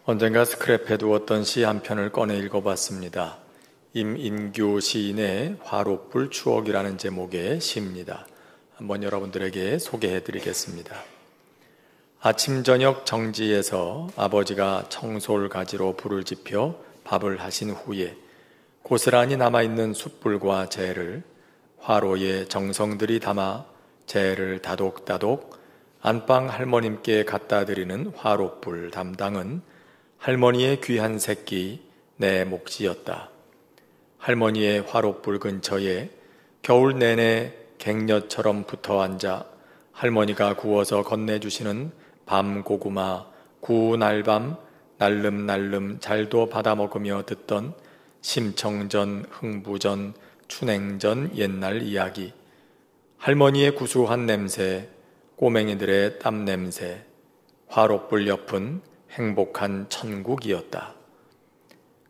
언젠가 스크랩해 두었던 시 한 편을 꺼내 읽어봤습니다. 임인규 시인의 화롯불 추억이라는 제목의 시입니다. 한번 여러분들에게 소개해드리겠습니다. 아침 저녁 정지에서 아버지가 청솔 가지로 불을 지펴 밥을 하신 후에 고스란히 남아있는 숯불과 재를 화로에 정성들이 담아 재를 다독다독 안방 할머님께 갖다 드리는 화롯불 담당은 할머니의 귀한 새끼 내 몫이었다. 할머니의 화롯불 근처에 겨울 내내 갱년처럼 붙어 앉아 할머니가 구워서 건네주시는 밤고구마, 구날밤, 날름날름 잘도 받아 먹으며 듣던 심청전, 흥부전, 춘행전 옛날 이야기, 할머니의 구수한 냄새, 꼬맹이들의 땀 냄새, 화롯불 옆은 행복한 천국이었다.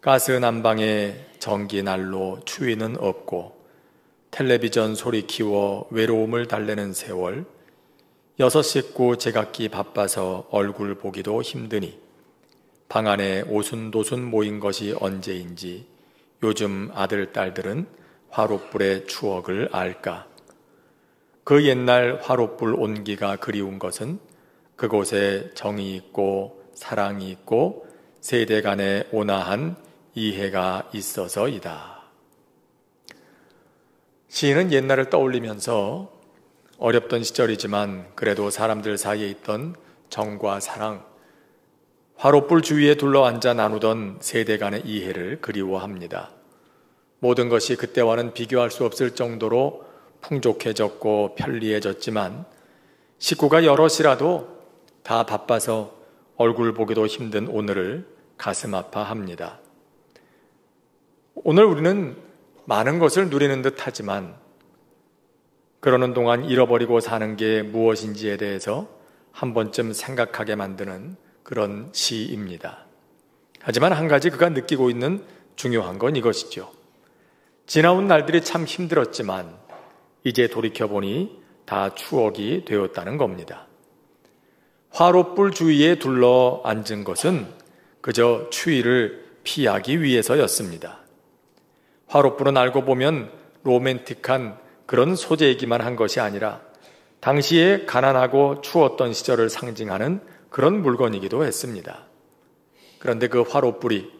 가스 난방에 전기 난로 추위는 없고 텔레비전 소리 키워 외로움을 달래는 세월, 6 식구 제각기 바빠서 얼굴 보기도 힘드니 방 안에 오순도순 모인 것이 언제인지 요즘 아들, 딸들은 화롯불의 추억을 알까? 그 옛날 화롯불 온기가 그리운 것은 그곳에 정이 있고 사랑이 있고 세대 간의 온화한 이해가 있어서이다. 시인은 옛날을 떠올리면서 어렵던 시절이지만 그래도 사람들 사이에 있던 정과 사랑, 화롯불 주위에 둘러앉아 나누던 세대 간의 이해를 그리워합니다. 모든 것이 그때와는 비교할 수 없을 정도로 풍족해졌고 편리해졌지만 식구가 여럿이라도 다 바빠서 얼굴 보기도 힘든 오늘을 가슴 아파합니다. 오늘 우리는 많은 것을 누리는 듯 하지만 그러는 동안 잃어버리고 사는 게 무엇인지에 대해서 한 번쯤 생각하게 만드는 그런 시입니다. 하지만 한 가지 그가 느끼고 있는 중요한 건 이것이죠. 지나온 날들이 참 힘들었지만 이제 돌이켜보니 다 추억이 되었다는 겁니다. 화롯불 주위에 둘러 앉은 것은 그저 추위를 피하기 위해서였습니다. 화롯불은 알고 보면 로맨틱한 그런 소재이기만 한 것이 아니라 당시에 가난하고 추웠던 시절을 상징하는 그런 물건이기도 했습니다. 그런데 그 화롯불이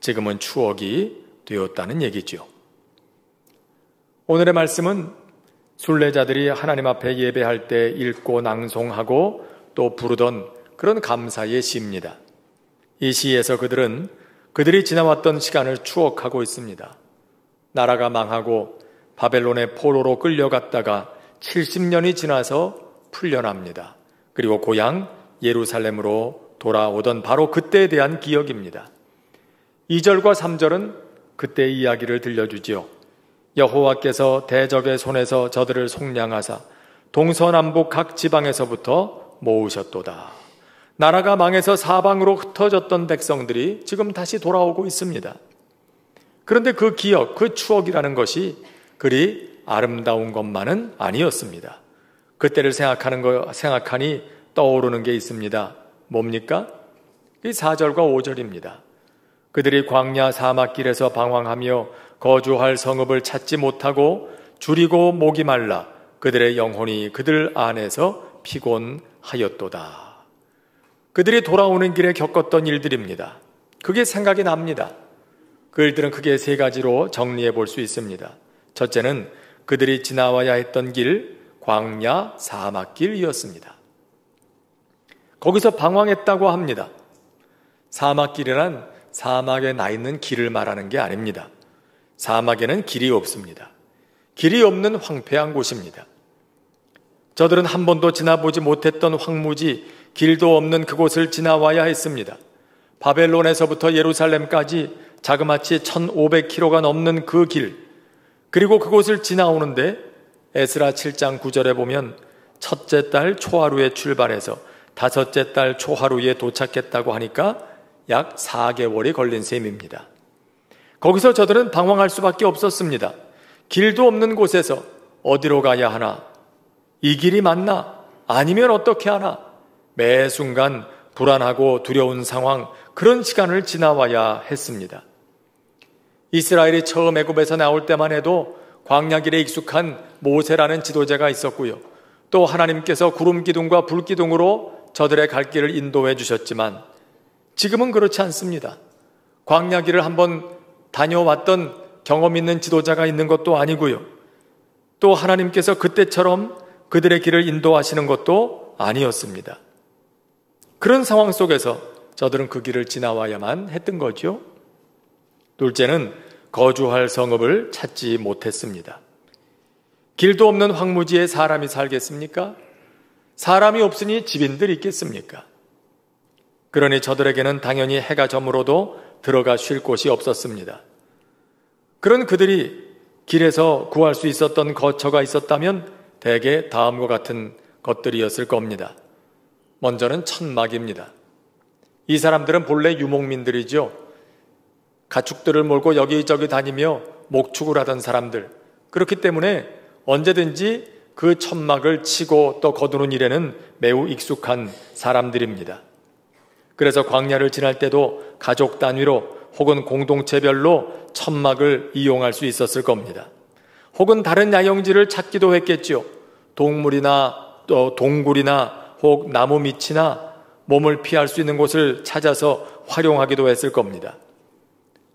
지금은 추억이 되었다는 얘기죠. 오늘의 말씀은 순례자들이 하나님 앞에 예배할 때 읽고 낭송하고 또 부르던 그런 감사의 시입니다. 이 시에서 그들은 그들이 지나왔던 시간을 추억하고 있습니다. 나라가 망하고 바벨론의 포로로 끌려갔다가 70년이 지나서 풀려납니다. 그리고 고향 예루살렘으로 돌아오던 바로 그때에 대한 기억입니다. 2절과 3절은 그때의 이야기를 들려주지요. 여호와께서 대적의 손에서 저들을 속량하사 동서남북 각 지방에서부터 모으셨도다. 나라가 망해서 사방으로 흩어졌던 백성들이 지금 다시 돌아오고 있습니다. 그런데 그 기억, 그 추억이라는 것이 그리 아름다운 것만은 아니었습니다. 그때를 생각하니 떠오르는 게 있습니다. 뭡니까? 이 4절과 5절입니다. 그들이 광야 사막길에서 방황하며 거주할 성읍을 찾지 못하고 줄이고 목이 말라 그들의 영혼이 그들 안에서 피곤하였도다. 그들이 돌아오는 길에 겪었던 일들입니다. 그게 생각이 납니다. 그 일들은 크게 3가지로 정리해 볼 수 있습니다. 첫째는 그들이 지나와야 했던 길, 광야 사막길이었습니다. 거기서 방황했다고 합니다. 사막길이란 사막에 나 있는 길을 말하는 게 아닙니다. 사막에는 길이 없습니다. 길이 없는 황폐한 곳입니다. 저들은 한 번도 지나보지 못했던 황무지, 길도 없는 그곳을 지나와야 했습니다. 바벨론에서부터 예루살렘까지 자그마치 1500km가 넘는 그 길, 그리고 그곳을 지나오는데 에스라 7장 9절에 보면 첫째 달 초하루에 출발해서 5째 달 초하루에 도착했다고 하니까 약 4개월이 걸린 셈입니다. 거기서 저들은 방황할 수밖에 없었습니다. 길도 없는 곳에서 어디로 가야 하나? 이 길이 맞나? 아니면 어떻게 하나? 매 순간 불안하고 두려운 상황, 그런 시간을 지나와야 했습니다. 이스라엘이 처음 애굽에서 나올 때만 해도 광야길에 익숙한 모세라는 지도자가 있었고요. 또 하나님께서 구름 기둥과 불 기둥으로 저들의 갈 길을 인도해 주셨지만 지금은 그렇지 않습니다. 광야길을 한번 다녀왔던 경험 있는 지도자가 있는 것도 아니고요. 또 하나님께서 그때처럼 그들의 길을 인도하시는 것도 아니었습니다. 그런 상황 속에서 저들은 그 길을 지나와야만 했던 거죠. 둘째는 거주할 성읍을 찾지 못했습니다. 길도 없는 황무지에 사람이 살겠습니까? 사람이 없으니 집인들 있겠습니까? 그러니 저들에게는 당연히 해가 저물어도 들어가 쉴 곳이 없었습니다. 그런 그들이 길에서 구할 수 있었던 거처가 있었다면 대개 다음과 같은 것들이었을 겁니다. 먼저는 천막입니다. 이 사람들은 본래 유목민들이죠. 가축들을 몰고 여기저기 다니며 목축을 하던 사람들. 그렇기 때문에 언제든지 그 천막을 치고 또 거두는 일에는 매우 익숙한 사람들입니다. 그래서 광야를 지날 때도 가족 단위로 혹은 공동체별로 천막을 이용할 수 있었을 겁니다. 혹은 다른 야영지를 찾기도 했겠죠. 동물이나 또 동굴이나 혹 나무 밑이나 몸을 피할 수 있는 곳을 찾아서 활용하기도 했을 겁니다.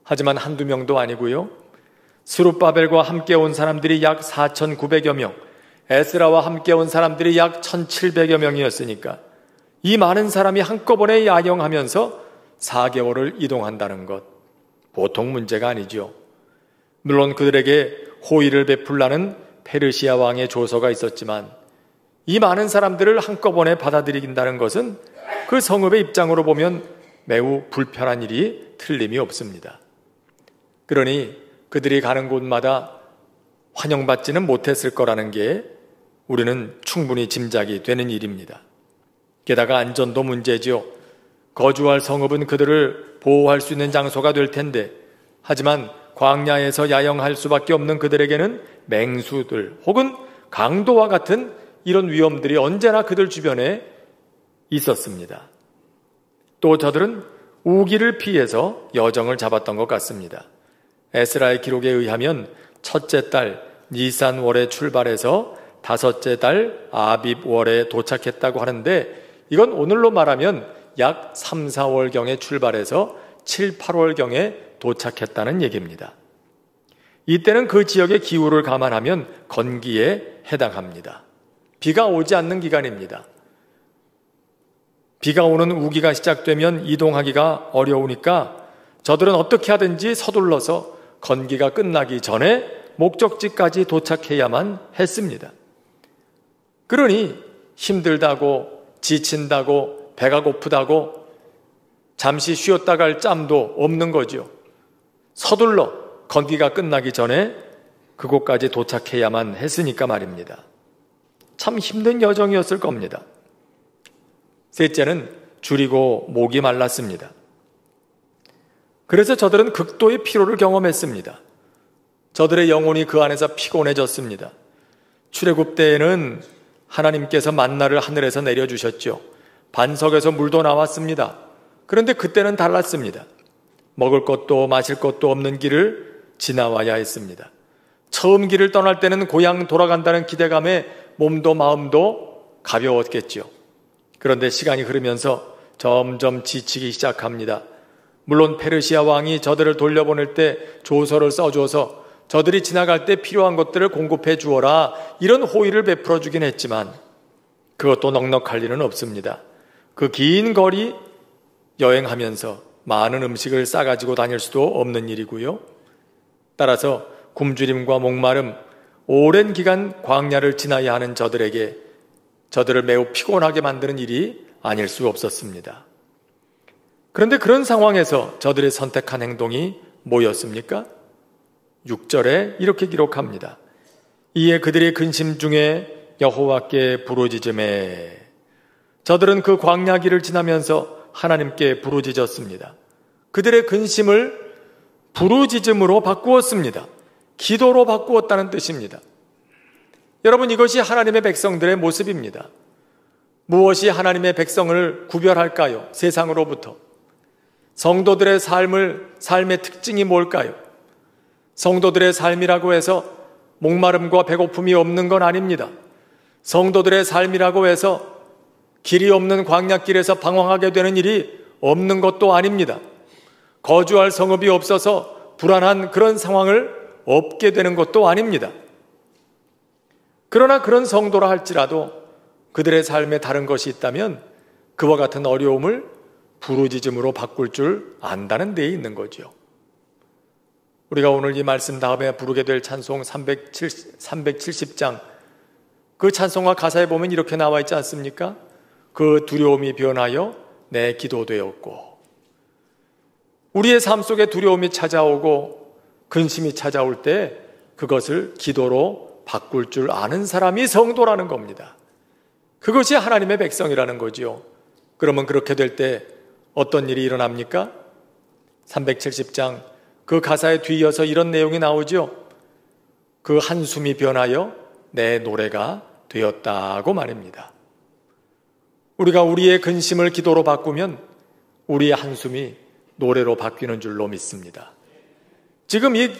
하지만 한두 명도 아니고요. 스룹바벨과 함께 온 사람들이 약 4,900여 명, 에스라와 함께 온 사람들이 약 1,700여 명이었으니까 이 많은 사람이 한꺼번에 야영하면서 4개월을 이동한다는 것, 보통 문제가 아니죠. 물론 그들에게 호의를 베풀라는 페르시아 왕의 조서가 있었지만 이 많은 사람들을 한꺼번에 받아들인다는 것은 그 성읍의 입장으로 보면 매우 불편한 일이 틀림이 없습니다. 그러니 그들이 가는 곳마다 환영받지는 못했을 거라는 게 우리는 충분히 짐작이 되는 일입니다. 게다가 안전도 문제지요. 거주할 성읍은 그들을 보호할 수 있는 장소가 될 텐데, 하지만 광야에서 야영할 수밖에 없는 그들에게는 맹수들 혹은 강도와 같은 이런 위험들이 언제나 그들 주변에 있었습니다. 또 저들은 우기를 피해서 여정을 잡았던 것 같습니다. 에스라의 기록에 의하면 첫째 달 니산월에 출발해서 다섯째 달 아빕월에 도착했다고 하는데, 이건 오늘로 말하면 약 3, 4월경에 출발해서 7, 8월경에 도착했다는 얘기입니다. 이때는 그 지역의 기후를 감안하면 건기에 해당합니다. 비가 오지 않는 기간입니다. 비가 오는 우기가 시작되면 이동하기가 어려우니까 저들은 어떻게 하든지 서둘러서 건기가 끝나기 전에 목적지까지 도착해야만 했습니다. 그러니 힘들다고 지친다고 배가 고프다고 잠시 쉬었다 갈 짬도 없는 거죠. 서둘러 건기가 끝나기 전에 그곳까지 도착해야만 했으니까 말입니다. 참 힘든 여정이었을 겁니다. 셋째는 줄이고 목이 말랐습니다. 그래서 저들은 극도의 피로를 경험했습니다. 저들의 영혼이 그 안에서 피곤해졌습니다. 출애굽 때에는 하나님께서 만나를 하늘에서 내려주셨죠. 반석에서 물도 나왔습니다. 그런데 그때는 달랐습니다. 먹을 것도 마실 것도 없는 길을 지나와야 했습니다. 처음 길을 떠날 때는 고향 돌아간다는 기대감에 몸도 마음도 가벼웠겠죠. 그런데 시간이 흐르면서 점점 지치기 시작합니다. 물론 페르시아 왕이 저들을 돌려보낼 때 조서를 써줘서 저들이 지나갈 때 필요한 것들을 공급해 주어라, 이런 호의를 베풀어 주긴 했지만 그것도 넉넉할 리는 없습니다. 그 긴 거리 여행하면서 많은 음식을 싸가지고 다닐 수도 없는 일이고요. 따라서 굶주림과 목마름, 오랜 기간 광야를 지나야 하는 저들에게 저들을 매우 피곤하게 만드는 일이 아닐 수 없었습니다. 그런데 그런 상황에서 저들이 선택한 행동이 뭐였습니까? 6절에 이렇게 기록합니다. 이에 그들의 근심 중에 여호와께 부르짖음에, 저들은 그 광야 길을 지나면서 하나님께 부르짖었습니다. 그들의 근심을 부르짖음으로 바꾸었습니다. 기도로 바꾸었다는 뜻입니다. 여러분, 이것이 하나님의 백성들의 모습입니다. 무엇이 하나님의 백성을 구별할까요? 세상으로부터. 성도들의 삶의 특징이 뭘까요? 성도들의 삶이라고 해서 목마름과 배고픔이 없는 건 아닙니다. 성도들의 삶이라고 해서 길이 없는 광야길에서 방황하게 되는 일이 없는 것도 아닙니다. 거주할 성읍이 없어서 불안한 그런 상황을 없게 되는 것도 아닙니다. 그러나 그런 성도라 할지라도 그들의 삶에 다른 것이 있다면 그와 같은 어려움을 부르짖음으로 바꿀 줄 안다는 데에 있는 거죠. 우리가 오늘 이 말씀 다음에 부르게 될 찬송 370장, 그 찬송과 가사에 보면 이렇게 나와 있지 않습니까? 그 두려움이 변하여 내 기도되었고. 우리의 삶 속에 두려움이 찾아오고 근심이 찾아올 때 그것을 기도로 바꿀 줄 아는 사람이 성도라는 겁니다. 그것이 하나님의 백성이라는 거지요. 그러면 그렇게 될 때 어떤 일이 일어납니까? 370장 그 가사에 뒤이어서 이런 내용이 나오죠. 그 한숨이 변하여 내 노래가 되었다고 말입니다. 우리가 우리의 근심을 기도로 바꾸면 우리의 한숨이 노래로 바뀌는 줄로 믿습니다. 지금 이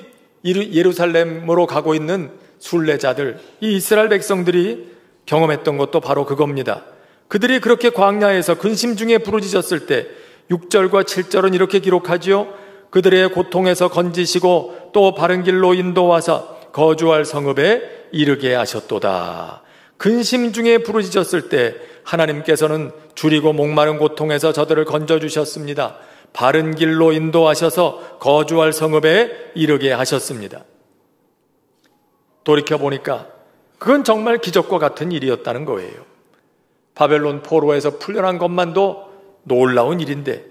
예루살렘으로 가고 있는 순례자들, 이 이스라엘 백성들이 경험했던 것도 바로 그겁니다. 그들이 그렇게 광야에서 근심 중에 부르짖었을 때 6절과 7절은 이렇게 기록하지요. 그들의 고통에서 건지시고 또 바른 길로 인도하사 거주할 성읍에 이르게 하셨도다. 근심 중에 부르짖었을 때 하나님께서는 줄이고 목마른 고통에서 저들을 건져주셨습니다. 바른 길로 인도하셔서 거주할 성읍에 이르게 하셨습니다. 돌이켜보니까 그건 정말 기적과 같은 일이었다는 거예요. 바벨론 포로에서 풀려난 것만도 놀라운 일인데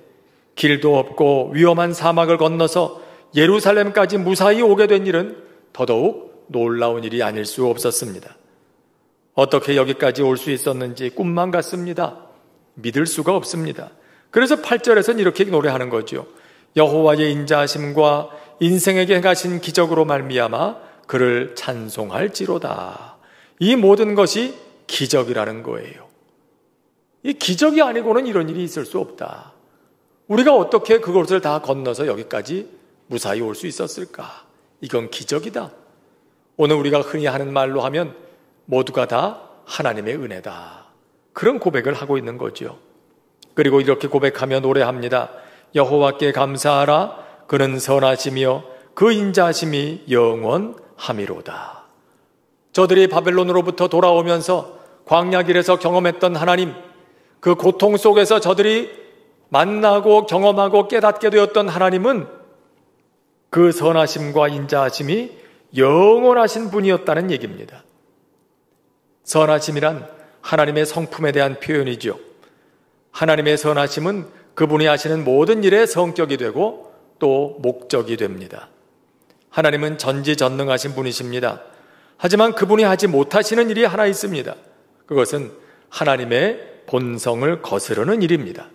길도 없고 위험한 사막을 건너서 예루살렘까지 무사히 오게 된 일은 더더욱 놀라운 일이 아닐 수 없었습니다. 어떻게 여기까지 올 수 있었는지 꿈만 같습니다. 믿을 수가 없습니다. 그래서 8절에서는 이렇게 노래하는 거죠. 여호와의 인자하심과 인생에게 행하신 기적으로 말미암아 그를 찬송할지로다. 이 모든 것이 기적이라는 거예요. 이 기적이 아니고는 이런 일이 있을 수 없다. 우리가 어떻게 그것을 다 건너서 여기까지 무사히 올 수 있었을까? 이건 기적이다. 오늘 우리가 흔히 하는 말로 하면 모두가 다 하나님의 은혜다. 그런 고백을 하고 있는 거죠. 그리고 이렇게 고백하며 노래합니다. 여호와께 감사하라. 그는 선하시며 그 인자하심이 영원하미로다. 저들이 바벨론으로부터 돌아오면서 광야길에서 경험했던 하나님, 그 고통 속에서 저들이 만나고 경험하고 깨닫게 되었던 하나님은 그 선하심과 인자하심이 영원하신 분이었다는 얘기입니다. 선하심이란 하나님의 성품에 대한 표현이죠. 하나님의 선하심은 그분이 하시는 모든 일의 성격이 되고 또 목적이 됩니다. 하나님은 전지전능하신 분이십니다. 하지만 그분이 하지 못하시는 일이 하나 있습니다. 그것은 하나님의 본성을 거스르는 일입니다.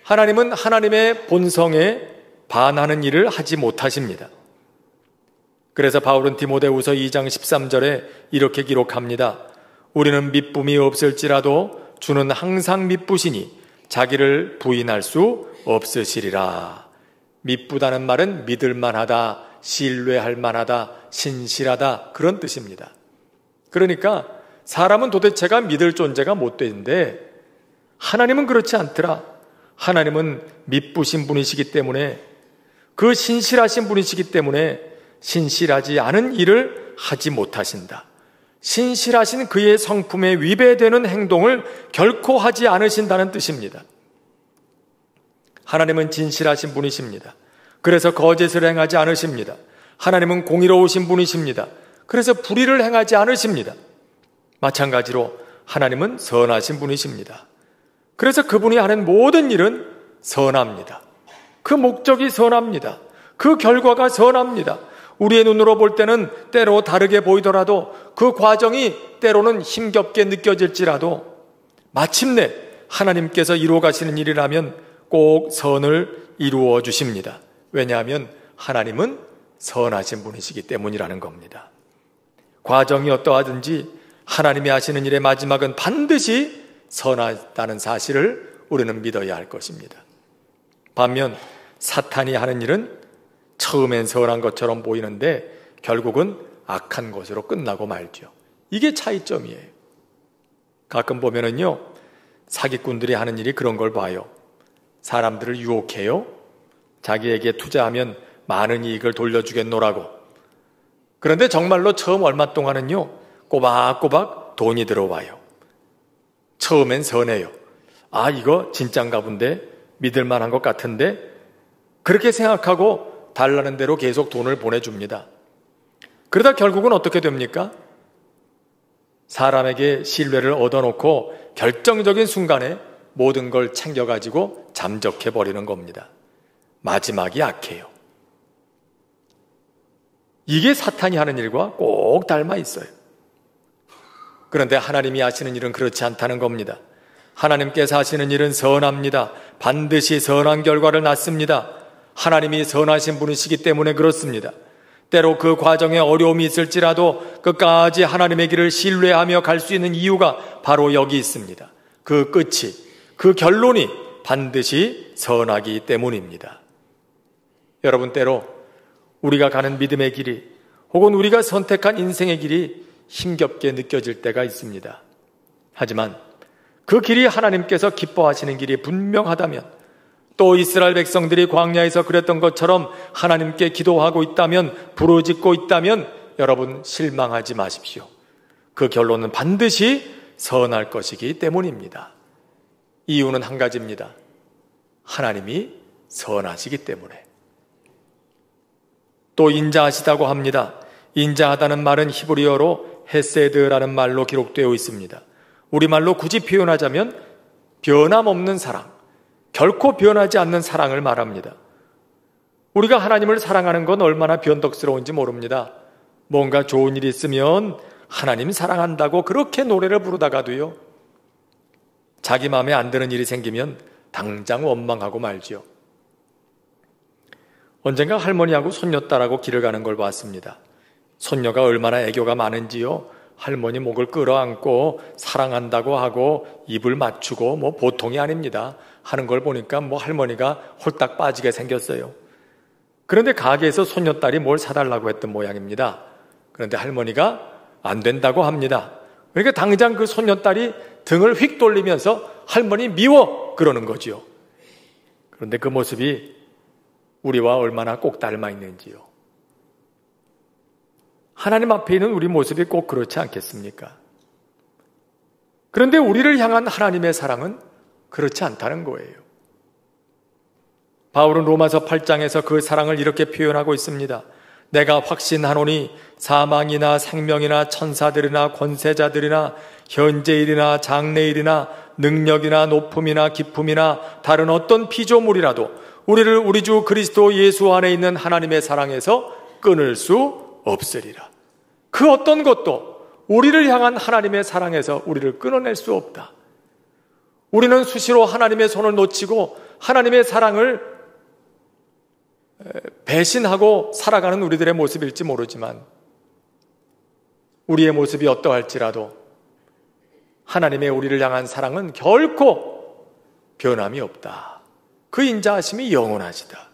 하나님은 하나님의 본성에 반하는 일을 하지 못하십니다. 그래서 바울은 디모데후서 2장 13절에 이렇게 기록합니다. 우리는 미쁨이 없을지라도 주는 항상 미쁘시니 자기를 부인할 수 없으시리라. 미쁘다는 말은 믿을만하다, 신뢰할 만하다, 신실하다 그런 뜻입니다. 그러니까 사람은 도대체가 믿을 존재가 못 되는데 하나님은 그렇지 않더라. 하나님은 미쁘신 분이시기 때문에 그 신실하신 분이시기 때문에 신실하지 않은 일을 하지 못하신다. 신실하신 그의 성품에 위배되는 행동을 결코 하지 않으신다는 뜻입니다. 하나님은 진실하신 분이십니다. 그래서 거짓을 행하지 않으십니다. 하나님은 공의로우신 분이십니다. 그래서 불의를 행하지 않으십니다. 마찬가지로 하나님은 선하신 분이십니다. 그래서 그분이 하는 모든 일은 선합니다. 그 목적이 선합니다. 그 결과가 선합니다. 우리의 눈으로 볼 때는 때로 다르게 보이더라도 그 과정이 때로는 힘겹게 느껴질지라도 마침내 하나님께서 이루어 가시는 일이라면 꼭 선을 이루어 주십니다. 왜냐하면 하나님은 선하신 분이시기 때문이라는 겁니다. 과정이 어떠하든지 하나님이 하시는 일의 마지막은 반드시 선하다는 사실을 우리는 믿어야 할 것입니다. 반면 사탄이 하는 일은 처음엔 선한 것처럼 보이는데 결국은 악한 것으로 끝나고 말죠. 이게 차이점이에요. 가끔 보면은요, 사기꾼들이 하는 일이 그런 걸 봐요. 사람들을 유혹해요. 자기에게 투자하면 많은 이익을 돌려주겠노라고. 그런데 정말로 처음 얼마 동안은요, 꼬박꼬박 돈이 들어와요. 처음엔 선해요. 아, 이거 진짠가 본데, 믿을 만한 것 같은데, 그렇게 생각하고 달라는 대로 계속 돈을 보내줍니다. 그러다 결국은 어떻게 됩니까? 사람에게 신뢰를 얻어놓고 결정적인 순간에 모든 걸 챙겨가지고 잠적해버리는 겁니다. 마지막이 악해요. 이게 사탄이 하는 일과 꼭 닮아 있어요. 그런데 하나님이 하시는 일은 그렇지 않다는 겁니다. 하나님께서 하시는 일은 선합니다. 반드시 선한 결과를 낳습니다. 하나님이 선하신 분이시기 때문에 그렇습니다. 때로 그 과정에 어려움이 있을지라도 끝까지 하나님의 길을 신뢰하며 갈 수 있는 이유가 바로 여기 있습니다. 그 끝이, 그 결론이 반드시 선하기 때문입니다. 여러분, 때로 우리가 가는 믿음의 길이 혹은 우리가 선택한 인생의 길이 힘겹게 느껴질 때가 있습니다. 하지만 그 길이 하나님께서 기뻐하시는 길이 분명하다면, 또 이스라엘 백성들이 광야에서 그랬던 것처럼 하나님께 기도하고 있다면, 부르짖고 있다면 여러분 실망하지 마십시오. 그 결론은 반드시 선할 것이기 때문입니다. 이유는 한 가지입니다. 하나님이 선하시기 때문에. 또 인자하시다고 합니다. 인자하다는 말은 히브리어로 헤세드라는 말로 기록되어 있습니다. 우리말로 굳이 표현하자면 변함없는 사랑, 결코 변하지 않는 사랑을 말합니다. 우리가 하나님을 사랑하는 건 얼마나 변덕스러운지 모릅니다. 뭔가 좋은 일이 있으면 하나님 사랑한다고 그렇게 노래를 부르다가도요, 자기 마음에 안 드는 일이 생기면 당장 원망하고 말지요. 언젠가 할머니하고 손녀딸하고 길을 가는 걸 봤습니다. 손녀가 얼마나 애교가 많은지요. 할머니 목을 끌어안고 사랑한다고 하고 입을 맞추고 보통이 아닙니다. 하는 걸 보니까 할머니가 홀딱 빠지게 생겼어요. 그런데 가게에서 손녀딸이 뭘 사달라고 했던 모양입니다. 그런데 할머니가 안 된다고 합니다. 그러니까 당장 그 손녀딸이 등을 휙 돌리면서 할머니 미워! 그러는 거지요. 그런데 그 모습이 우리와 얼마나 꼭 닮아 있는지요. 하나님 앞에 있는 우리 모습이 꼭 그렇지 않겠습니까? 그런데 우리를 향한 하나님의 사랑은 그렇지 않다는 거예요. 바울은 로마서 8장에서 그 사랑을 이렇게 표현하고 있습니다. 내가 확신하노니 사망이나 생명이나 천사들이나 권세자들이나 현재일이나 장래일이나 능력이나 높음이나 기품이나 다른 어떤 피조물이라도 우리를 우리 주 그리스도 예수 안에 있는 하나님의 사랑에서 끊을 수 없으리라. 그 어떤 것도 우리를 향한 하나님의 사랑에서 우리를 끊어낼 수 없다. 우리는 수시로 하나님의 손을 놓치고 하나님의 사랑을 배신하고 살아가는 우리들의 모습일지 모르지만, 우리의 모습이 어떠할지라도 하나님의 우리를 향한 사랑은 결코 변함이 없다. 그 인자하심이 영원하시다.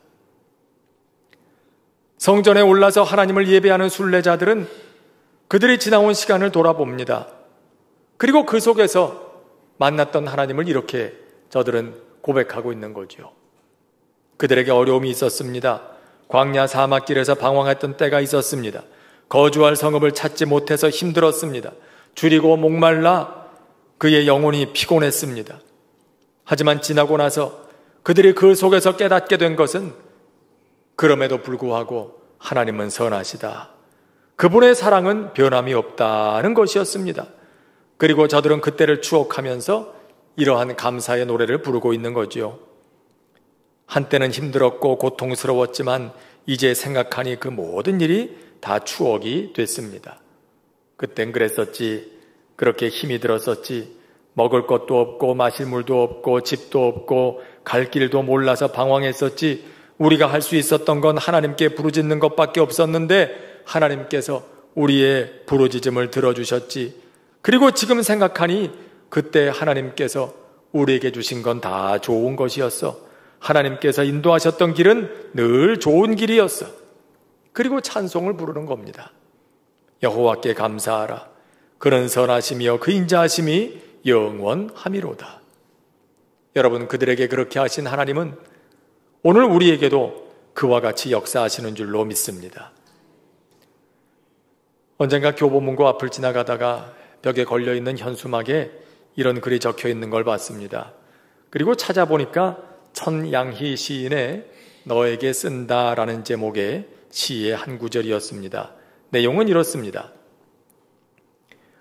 성전에 올라서 하나님을 예배하는 순례자들은 그들이 지나온 시간을 돌아봅니다. 그리고 그 속에서 만났던 하나님을 이렇게 저들은 고백하고 있는 거죠. 그들에게 어려움이 있었습니다. 광야 사막길에서 방황했던 때가 있었습니다. 거주할 성읍을 찾지 못해서 힘들었습니다. 줄이고 목말라 그의 영혼이 피곤했습니다. 하지만 지나고 나서 그들이 그 속에서 깨닫게 된 것은, 그럼에도 불구하고 하나님은 선하시다. 그분의 사랑은 변함이 없다는 것이었습니다. 그리고 저들은 그때를 추억하면서 이러한 감사의 노래를 부르고 있는 거지요. 한때는 힘들었고 고통스러웠지만 이제 생각하니 그 모든 일이 다 추억이 됐습니다. 그땐 그랬었지, 그렇게 힘이 들었었지, 먹을 것도 없고 마실 물도 없고 집도 없고 갈 길도 몰라서 방황했었지, 우리가 할 수 있었던 건 하나님께 부르짖는 것밖에 없었는데 하나님께서 우리의 부르짖음을 들어주셨지. 그리고 지금 생각하니 그때 하나님께서 우리에게 주신 건 다 좋은 것이었어. 하나님께서 인도하셨던 길은 늘 좋은 길이었어. 그리고 찬송을 부르는 겁니다. 여호와께 감사하라. 그는 선하시며 그 인자하심이 영원하미로다. 여러분, 그들에게 그렇게 하신 하나님은 오늘 우리에게도 그와 같이 역사하시는 줄로 믿습니다. 언젠가 교보문고 앞을 지나가다가 벽에 걸려있는 현수막에 이런 글이 적혀 있는 걸 봤습니다. 그리고 찾아보니까 천양희 시인의 너에게 쓴다라는 제목의 시의 한 구절이었습니다. 내용은 이렇습니다.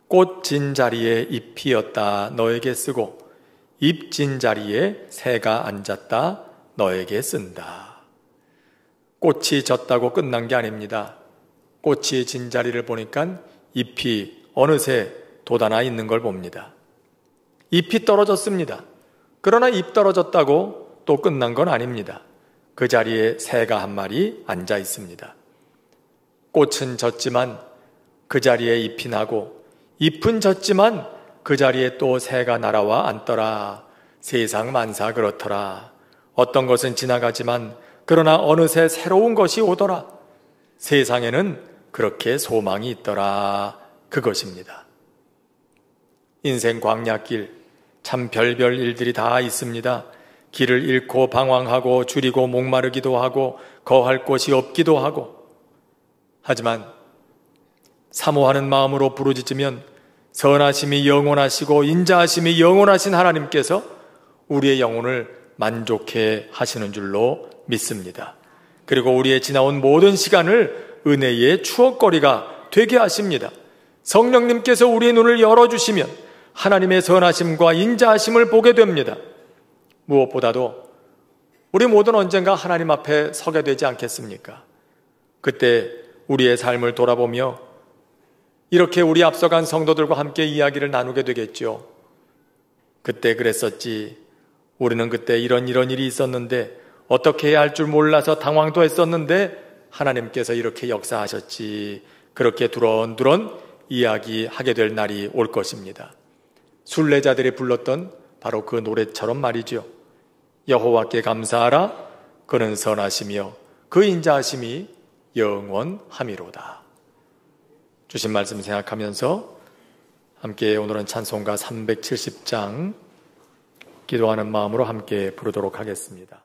꽃 진 자리에 잎 피었다 너에게 쓰고 잎 진 자리에 새가 앉았다 너에게 쓴다. 꽃이 졌다고 끝난 게 아닙니다. 꽃이 진 자리를 보니까 잎이 어느새 돋아나 있는 걸 봅니다. 잎이 떨어졌습니다. 그러나 잎 떨어졌다고 또 끝난 건 아닙니다. 그 자리에 새가 한 마리 앉아 있습니다. 꽃은 졌지만 그 자리에 잎이 나고 잎은 졌지만 그 자리에 또 새가 날아와 앉더라. 세상 만사 그렇더라. 어떤 것은 지나가지만 그러나 어느새 새로운 것이 오더라. 세상에는 그렇게 소망이 있더라. 그것입니다. 인생 광야길 참 별별 일들이 다 있습니다. 길을 잃고 방황하고 줄이고 목마르기도 하고 거할 곳이 없기도 하고 하지만 사모하는 마음으로 부르짖으면 선하심이 영원하시고 인자하심이 영원하신 하나님께서 우리의 영혼을 만족해 하시는 줄로 믿습니다. 그리고 우리의 지나온 모든 시간을 은혜의 추억거리가 되게 하십니다. 성령님께서 우리의 눈을 열어주시면 하나님의 선하심과 인자하심을 보게 됩니다. 무엇보다도 우리 모두는 언젠가 하나님 앞에 서게 되지 않겠습니까? 그때 우리의 삶을 돌아보며 이렇게 우리 앞서간 성도들과 함께 이야기를 나누게 되겠죠. 그때 그랬었지. 우리는 그때 이런 일이 있었는데 어떻게 해야 할 줄 몰라서 당황도 했었는데 하나님께서 이렇게 역사하셨지. 그렇게 두런두런 이야기하게 될 날이 올 것입니다. 순례자들이 불렀던 바로 그 노래처럼 말이죠. 여호와께 감사하라. 그는 선하시며 그 인자하심이 영원하미로다. 주신 말씀 생각하면서 함께 오늘은 찬송가 370장 기도하는 마음으로 함께 부르도록 하겠습니다.